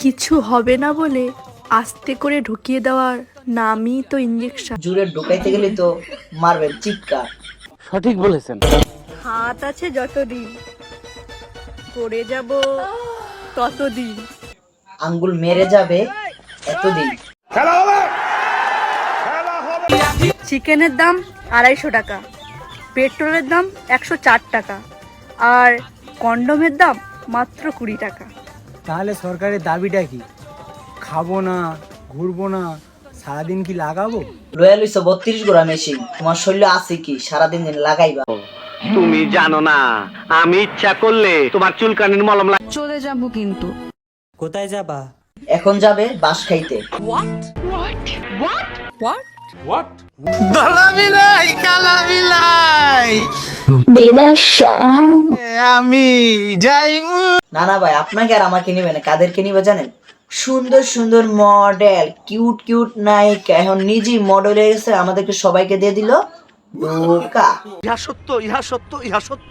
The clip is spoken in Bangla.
কিছু হবে না বলে আস্তে করে ঢুকিয়ে দেওয়ার নামই তো ইঞ্জেকশন। জুড়ে ঢুকাইতে গেলে তো মারবেন চিৎকার। সঠিক বলেছেন। হাত আছে যতদিন, পড়ে যাব ততদিন। আঙ্গুল মেরে যাবে এতদিন। চিকেনের দাম 250 টাকা, পেট্রোলের দাম 104 টাকা, আর কন্ডোমের দাম মাত্র 20 টাকা। তাহলে সরকারের দাবিটা কি? খাবো না, ঘুরবো না, সারাদিন কি লাগাবো? রয়্যাল হইছে 32 গোড়া মেশিন, তোমার শরীরে আছে কি সারাদিন দিন লাগাইবা? তুমি জানো না আমি ইচ্ছা করলে তোমার চুলকানির মলম চলে যাব কিন্তু। কোথায় যাবা? এখন যাবে বাঁশ খাইতে। আমি যাই। না না ভাই, আপনাকে আর আমাকে নিবে না, কাদেরকে নিবে জানেন? সুন্দর সুন্দর মডেল, কিউট কিউট নায়িকা এখন নিজেই মডেল হয়ে গেছে, আমাদেরকে সবাইকে দিয়ে দিল ধোকা। ইহা সত্য ইহা সত্য ইহা সত্য।